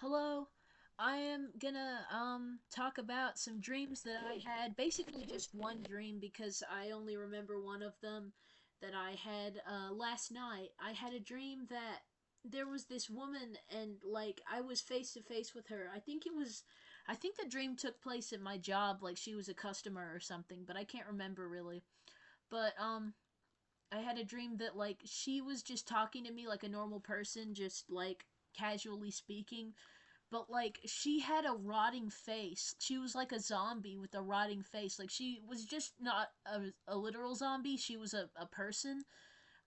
Hello. I am gonna talk about some dreams that I had. Basically just one dream because I only remember one of them that I had last night. I had a dream that there was this woman and like I was face to face with her. I think the dream took place at my job, like she was a customer or something, but I can't remember really. But I had a dream that like she was just talking to me like a normal person, just like casually speaking, but like she had a rotting face. She was like a zombie with a rotting face. Like she was just not a literal zombie. She was a person.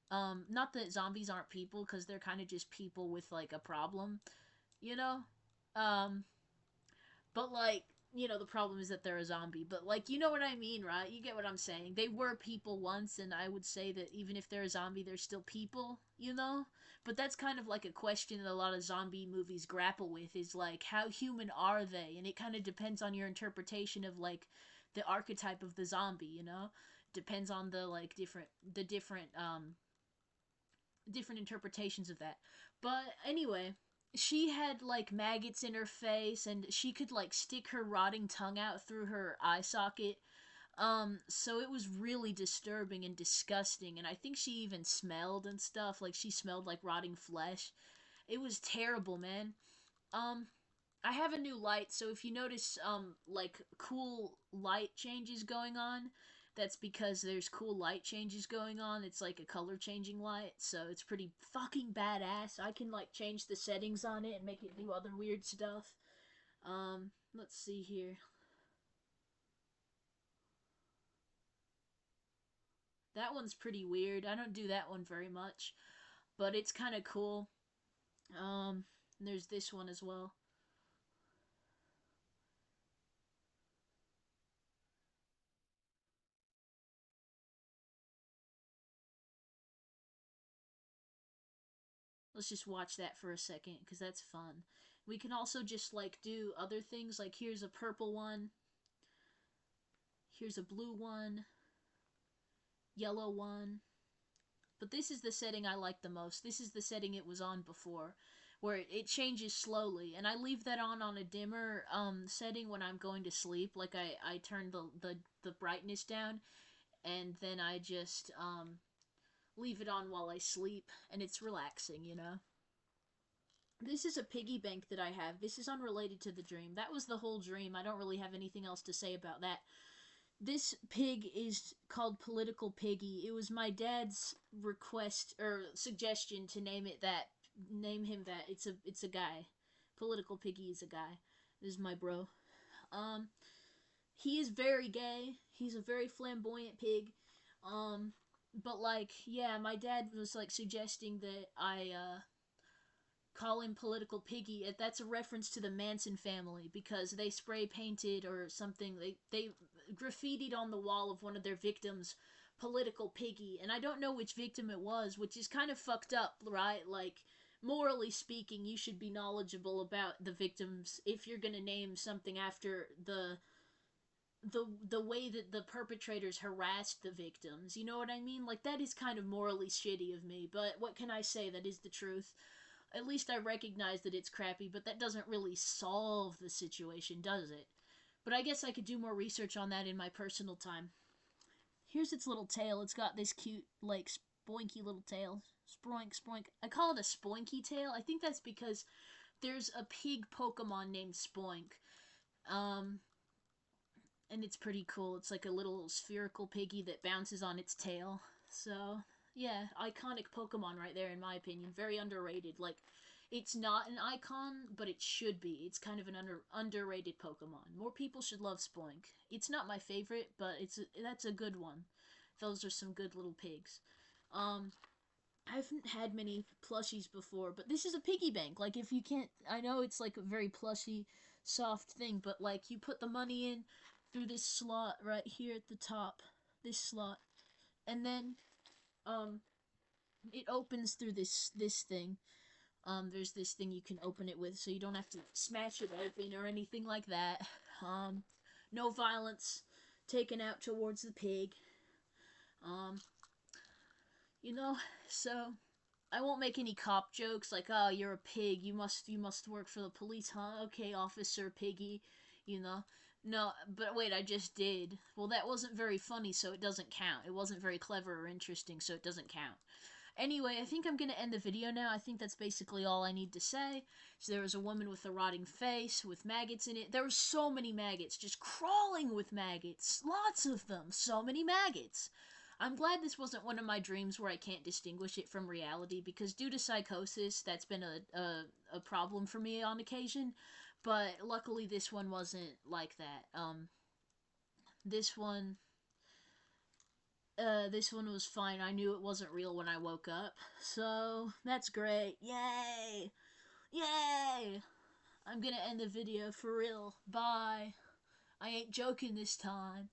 Not that zombies aren't people, because they're kind of just people with like a problem, you know. Um, but like, the problem is that they're a zombie. But like, you know what I mean, right? You get what I'm saying. They were people once, and I would say that even if they're a zombie, they're still people, you know? But that's kind of like a question that a lot of zombie movies grapple with, is like, how human are they? And it kind of depends on your interpretation of like the archetype of the zombie, you know? Depends on the like different interpretations of that. But anyway, she had like maggots in her face, and she could like stick her rotting tongue out through her eye socket. So it was really disturbing and disgusting, and I think she even smelled and stuff. Like she smelled like rotting flesh. It was terrible, man. Um, I have a new light, so if you notice like cool light changes going on, that's because there's cool light changes going on. It's like a color changing light, so it's pretty fucking badass. I can like change the settings on it and make it do other weird stuff. Let's see here. That one's pretty weird. I don't do that one very much, but it's kind of cool. Um, there's this one as well. Let's just watch that for a second because that's fun. We can also just like do other things, like here's a purple one, here's a blue one, yellow one. But this is the setting I like the most. This is the setting it was on before, where it changes slowly, and I leave that on a dimmer setting when I'm going to sleep. Like I turn the brightness down, and then I just leave it on while I sleep, and it's relaxing, you know. This is a piggy bank that I have. This is unrelated to the dream. That was the whole dream. I don't really have anything else to say about that. This pig is called Political Piggy. It was my dad's request or suggestion to name it that. Name him that. It's a guy. Political Piggy is a guy. This is my bro. Um, he is very gay. He's a very flamboyant pig. Um, but like, yeah, my dad was like suggesting that I call him Political Piggy. That's a reference to the Manson family because they spray painted or something. They graffitied on the wall of one of their victims Political Piggy, and I don't know which victim it was, which is kind of fucked up, right? Like, morally speaking, you should be knowledgeable about the victims if you're gonna name something after the way that the perpetrators harassed the victims. You know what I mean? Like, that is kind of morally shitty of me, but what can I say? That is the truth. At least I recognize that it's crappy, but that doesn't really solve the situation, does it? But I guess I could do more research on that in my personal time. Here's its little tail. It's got this cute, like, spoinky little tail. Spoink, spoink. I call it a spoinky tail. I think that's because there's a pig Pokemon named Spoink. Um, and it's pretty cool. It's like a little spherical piggy that bounces on its tail. So, yeah, iconic Pokemon right there, in my opinion. Very underrated. Like, it's not an icon, but it should be. It's kind of an underrated Pokemon. More people should love Spoink. It's not my favorite, but that's a good one. Those are some good little pigs. Um, I haven't had many plushies before, but this is a piggy bank. Like, if you can't, I know it's like a very plushy, soft thing, but like you put the money in through this slot right here at the top, this slot, and then um, it opens through this thing. There's this thing you can open it with, so you don't have to smash it open or anything like that. Um, no violence taken out towards the pig. Um, you know, so I won't make any cop jokes like, oh, you're a pig, you must work for the police, huh? Okay, Officer Piggy, you know. No, but wait, I just did. Well, that wasn't very funny, so it doesn't count. It wasn't very clever or interesting, so it doesn't count. Anyway, I think I'm gonna end the video now. I think that's basically all I need to say. So there was a woman with a rotting face with maggots in it. There were so many maggots, just crawling with maggots. Lots of them. So many maggots. I'm glad this wasn't one of my dreams where I can't distinguish it from reality, because due to psychosis, that's been a problem for me on occasion. But luckily, this one wasn't like that. This one, this one was fine. I knew it wasn't real when I woke up, so that's great. Yay! Yay! I'm gonna end the video for real. Bye. I ain't joking this time.